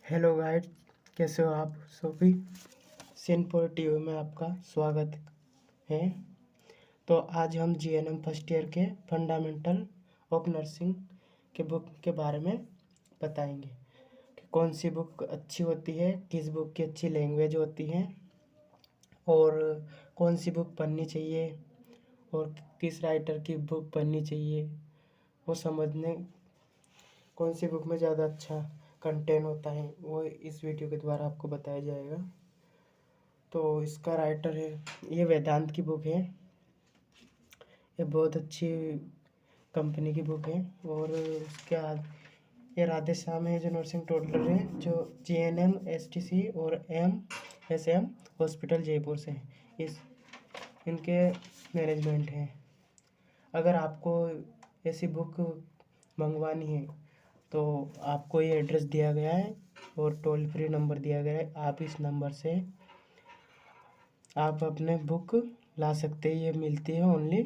Hello guide, कैसे हो आप सभी। सिनपोर टीवी में आपका स्वागत है। तो आज हम जीएनएम फर्स्ट ईयर के फंडामेंटल ऑफ नर्सिंग के बुक के बारे में बताएंगे कि कौन सी बुक अच्छी होती है, किस बुक की अच्छी लैंग्वेज होती है और कौन सी बुक पढ़नी चाहिए और किस राइटर की बुक पढ़नी चाहिए, वो समझने कौन सी बुक में ज़्यादा अच्छा कंटेंट होता है वो इस वीडियो के द्वारा आपको बताया जाएगा। तो इसका राइटर है, ये वेदांत की बुक है। ये बहुत अच्छी कंपनी की बुक है। और उसके बाद ये राधे श्याम है जो नर्सिंग टोटलर है, जो जीएनएम एसटीसी और एमएसएम हॉस्पिटल जयपुर से है। इस इनके मैनेजमेंट है। अगर आपको ऐसी बुक मंगवानी है तो आपको ये एड्रेस दिया गया है और टोल फ्री नंबर दिया गया है। आप इस नंबर से आप अपने बुक ला सकते हैं। ये मिलती है ओनली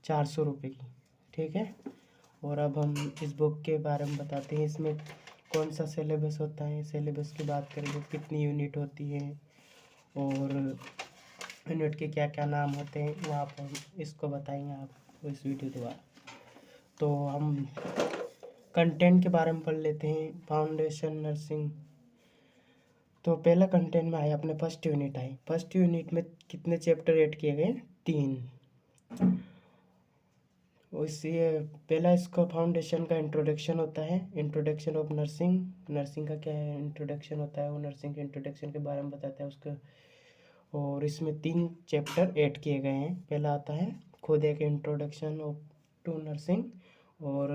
400 रुपये की, ठीक है। और अब हम इस बुक के बारे में बताते हैं, इसमें कौन सा सिलेबस होता है। सिलेबस की बात करेंगे, कितनी यूनिट होती है और यूनिट के क्या क्या नाम होते हैं, वो आप इसको बताएंगे आपको इस वीडियो के द्वारा। तो हम कंटेंट के बारे में पढ़ लेते हैं। Foundation nursing. तो पहला कंटेंट में आया अपने फर्स्ट यूनिट आई। फर्स्ट यूनिट में कितने चैप्टर ऐड किए गए? 3। ये पहला इसका फाउंडेशन का इंट्रोडक्शन होता है। Introduction of nursing. नर्सिंग का क्या है, इंट्रोडक्शन होता है। वो नर्सिंग के इंट्रोडक्शन के बारे में बताता है उसका। और इसमें 3 चैप्टर ऐड किए गए हैं। पहला आता है खुद एक इंट्रोडक्शन ऑफ टू नर्सिंग और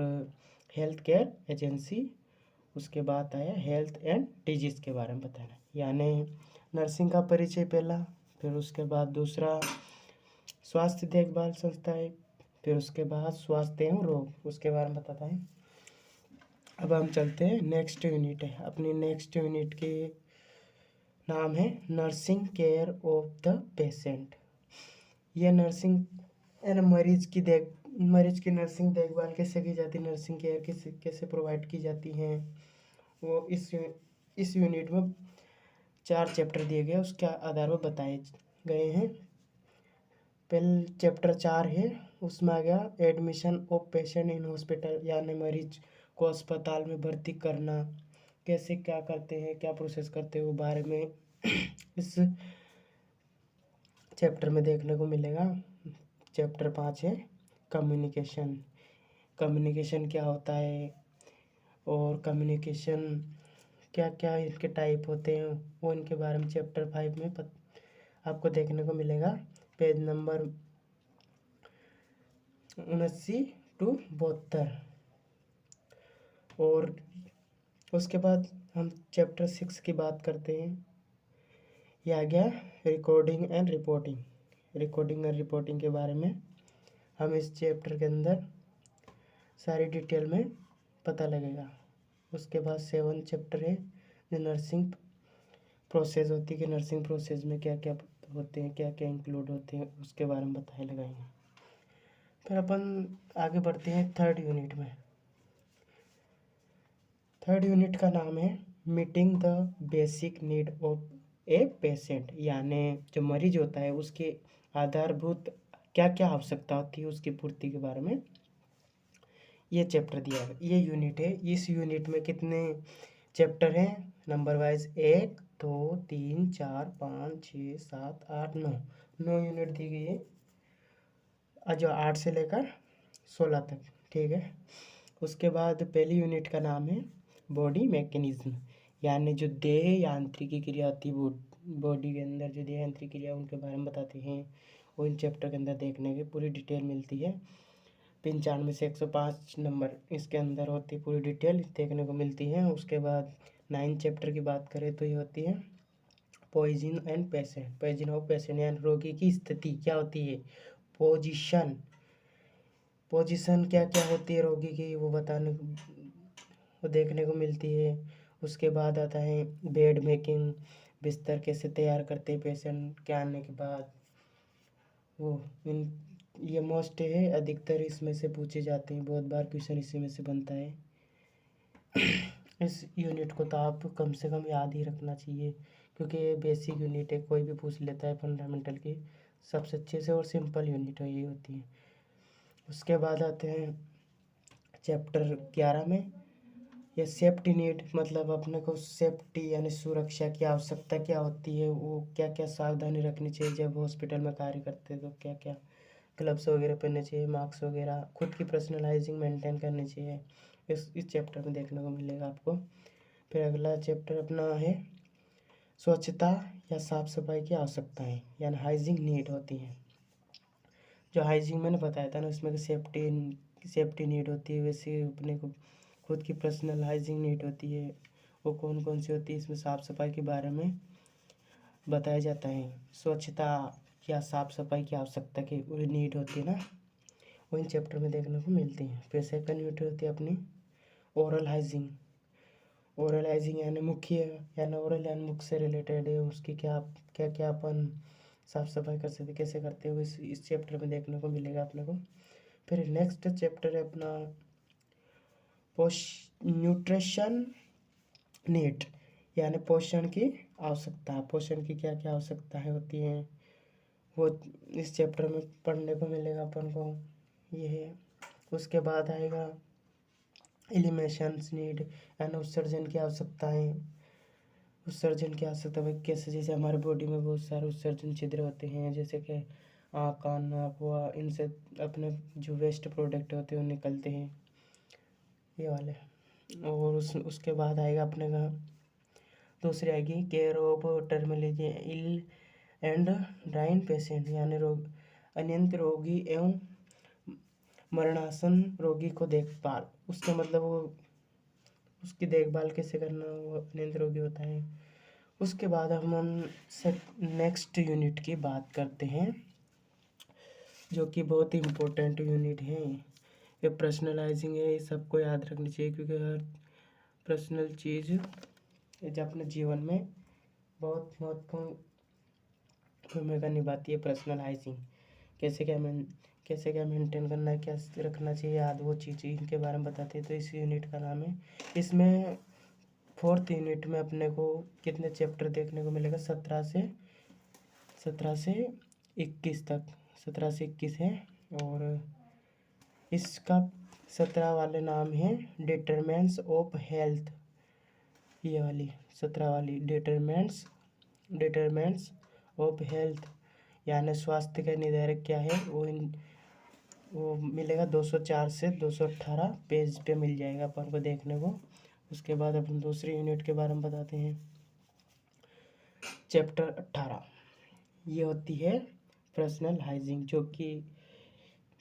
हेल्थ केयर एजेंसी। उसके बाद आया हेल्थ एंड डिजीज़ के बारे में बताना, यानी नर्सिंग का परिचय पहला। फिर उसके बाद दूसरा स्वास्थ्य देखभाल संस्थाएं। फिर उसके बाद स्वास्थ्य एवं रोग, उसके बारे में बताता है। अब हम चलते हैं नेक्स्ट यूनिट है। अपनी नेक्स्ट यूनिट के नाम है nursing care of the patient. ये नर्सिंग मरीज की नर्सिंग देखभाल कैसे की जाती है, नर्सिंग केयर कैसे प्रोवाइड की जाती है, वो इस यूनिट में 4 चैप्टर दिए गए, उसके आधार पर बताए गए हैं। पहले चैप्टर 4 है, उसमें आ गया admission of patient in hospital, यानी मरीज को अस्पताल में भर्ती करना कैसे, क्या करते हैं, क्या प्रोसेस करते हैं, वो बारे में इस चैप्टर में देखने को मिलेगा। चैप्टर 5 है कम्युनिकेशन। कम्युनिकेशन क्या होता है और कम्युनिकेशन क्या क्या इसके टाइप होते हैं, वो इनके बारे में चैप्टर 5 में आपको देखने को मिलेगा। Page number 79 to 72। और उसके बाद हम चैप्टर 6 की बात करते हैं। यह आ गया recording and reporting. Recording and reporting के बारे में हम इस चैप्टर के अंदर सारी डिटेल में पता लगेगा। उसके बाद 7 चैप्टर है जो नर्सिंग प्रोसेस होती है कि नर्सिंग प्रोसेस में क्या क्या होते हैं, क्या क्या इंक्लूड होते हैं, उसके बारे में बताए लगाएंगे। फिर अपन आगे बढ़ते हैं थर्ड यूनिट में। थर्ड यूनिट का नाम है meeting the basic need of a patient, यानी जो मरीज होता है उसके आधारभूत क्या क्या आवश्यकता होती है उसकी पूर्ति के बारे में ये चैप्टर दिया है। ये यूनिट है। इस यूनिट में कितने चैप्टर हैं नंबर वाइज? 1 2 3 4 5 6 7 8 9 यूनिट दी गई है, जो 8 से लेकर 16 तक, ठीक है। उसके बाद पहली यूनिट का नाम है बॉडी मैकेनिज्म, यानी जो देह यांत्रिकी क्रिया होती है, बॉडी के अंदर जो देह यांत्रिक क्रिया उनके बारे में बताते हैं। वो इन चैप्टर के अंदर देखने की पूरी डिटेल मिलती है। 95 से 105 नंबर इसके अंदर होती है, पूरी डिटेल देखने को मिलती है। उसके बाद 9 चैप्टर की बात करें तो ये होती है position and patient. Position of patient यानी रोगी की स्थिति क्या होती है, पोजीशन। पोजीशन क्या क्या होती है रोगी की, वो वो देखने को मिलती है। उसके बाद आता है बेड मेकिंग, बिस्तर कैसे तैयार करते हैं पेशेंट के आने के बाद। वो इन ये मोस्ट है, अधिकतर इसमें से पूछे जाते हैं, बहुत बार क्वेश्चन इसी में से बनता है। इस यूनिट को तो आप कम से कम याद ही रखना चाहिए, क्योंकि ये बेसिक यूनिट है, कोई भी पूछ लेता है फंडामेंटल की सबसे अच्छे से, और सिंपल यूनिट है ये होती है। उसके बाद आते हैं चैप्टर 11 में, ये सेफ्टी नीड, मतलब अपने को सेफ्टी यानी सुरक्षा की आवश्यकता क्या होती है, वो क्या क्या सावधानी रखनी चाहिए जब हॉस्पिटल में कार्य करते हैं, तो क्या क्या ग्लव्स वगैरह पहनने चाहिए, मास्क वगैरह, खुद की पर्सनलाइजिंग मेंटेन करनी चाहिए, इस चैप्टर में देखने को मिलेगा आपको। फिर अगला चैप्टर अपना है स्वच्छता या साफ सफाई की आवश्यकताएं, यानी हाइजीन नीड होती हैं। जो हाइजीन मैंने बताया था ना, उसमें सेफ्टी नीड होती है, वैसे अपने को खुद की पर्सनल हाइजीन नीड होती है, वो कौन कौन सी होती है, इसमें साफ सफाई के बारे में बताया जाता है। स्वच्छता या साफ सफाई की आवश्यकता की वो नीड होती है ना, वो इन चैप्टर में देखने को मिलती है। फिर सेकंड यूनिट होती है अपनी ओरल हाइजीन। ओरल हाइजीन यानी मुख्य, यानी ओरल यानी मुख से रिलेटेड है, उसकी क्या क्या क्या अपन साफ सफाई कर सकते, कैसे करते हो, इस चैप्टर में देखने को मिलेगा अपने को। फिर नेक्स्ट चैप्टर है अपना न्यूट्रिशन नीड, यानी पोषण की आवश्यकता। पोषण की क्या क्या आवश्यकताएं होती हैं, वो इस चैप्टर में पढ़ने को मिलेगा अपन को, ये है। उसके बाद आएगा एलिमिनेशंस नीड, यानी उत्सर्जन की आवश्यकताएं। उत्सर्जन की आवश्यकता भाई कैसे, जैसे हमारे बॉडी में बहुत सारे उत्सर्जन छिद्र होते हैं, जैसे कि आँख कान नाक हुआ, इनसे अपने जो वेस्ट प्रोडक्ट होते हैं वो निकलते हैं, ये वाले। और उसके बाद आएगा अपने का दूसरी आएगी care of terminally ill and dying patient, यानी अनियंत्रित रोगी एवं मरणासन रोगी को देखभाल। उसका मतलब वो उसकी देखभाल कैसे करना, वो अनियंत्रित रोगी होता है। उसके बाद हम नेक्स्ट यूनिट की बात करते हैं, जो कि बहुत ही इम्पोर्टेंट यूनिट है। ये पर्सनलाइजिंग है, ये सबको याद रखनी चाहिए, क्योंकि हर पर्सनल चीज़ जो अपने जीवन में बहुत महत्वपूर्ण भूमिका निभाती है। पर्सनल हाइजीन कैसे क्या मेंटेन करना है, क्या रखना चाहिए याद, वो चीज़ इनके बारे में बताते हैं। तो इस यूनिट का नाम है। इसमें फोर्थ यूनिट में अपने को कितने चैप्टर देखने को मिलेगा, 17 से 21 तक, 17 से 21 है। और इसका 17 वाले नाम है डिटरमिनेंट्स ऑफ हेल्थ, ये वाली 17 वाली डिटरमिनेंट्स ऑफ हेल्थ, यानी स्वास्थ्य का निर्धारक क्या है, वो मिलेगा 204 से 218 पेज पे मिल जाएगा अपन को देखने को। उसके बाद अपन दूसरी यूनिट के बारे में बताते हैं। चैप्टर 18 ये होती है पर्सनल हाइजीन, जो कि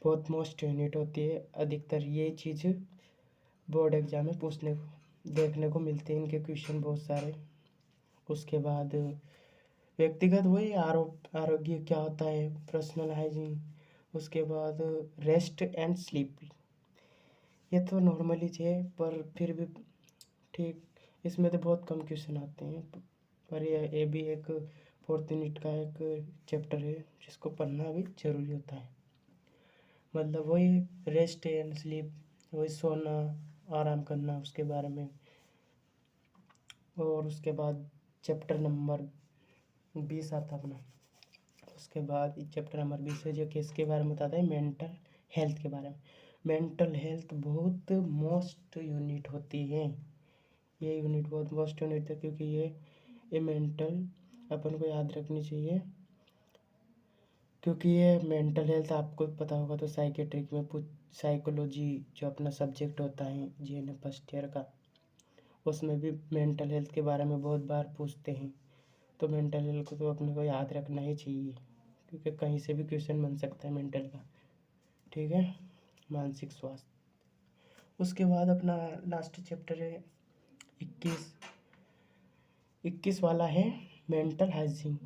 बहुत मोस्ट यूनिट होती है। अधिकतर ये चीज़ बोर्ड एग्जाम में पूछने को देखने को मिलते हैं, इनके क्वेश्चन बहुत सारे। उसके बाद व्यक्तिगत वही आरोग्य क्या होता है, पर्सनल हाइजीन। उसके बाद रेस्ट एंड स्लीप, ये तो नॉर्मली है, पर फिर भी ठीक, इसमें तो बहुत कम क्वेश्चन आते हैं, पर ये भी एक फोर्थ यूनिट का एक चैप्टर है, जिसको पढ़ना भी जरूरी होता है। मतलब वही रेस्ट एंड स्लीप, वही सोना आराम करना, उसके बारे में। और उसके बाद चैप्टर नंबर 20 आता अपना। उसके बाद चैप्टर नंबर 20 है, जो कि इसके बारे में बताता है मेंटल हेल्थ के बारे में। मेंटल हेल्थ बहुत मोस्ट यूनिट होती है, ये यूनिट बहुत मोस्ट यूनिट है, क्योंकि ये मेंटल अपन को याद रखनी चाहिए, क्योंकि ये मेंटल हेल्थ आपको पता होगा तो साइकेट्रिक में साइकोलॉजी जो अपना सब्जेक्ट होता है GNM फर्स्ट ईयर का, उसमें भी मेंटल हेल्थ के बारे में बहुत बार पूछते हैं। तो मेंटल हेल्थ को तो अपने को याद रखना ही चाहिए, क्योंकि कहीं से भी क्वेश्चन बन सकता है मेंटल का, ठीक है, मानसिक स्वास्थ्य। उसके बाद अपना लास्ट चैप्टर है 21 वाला है मेंटल हाइजीन।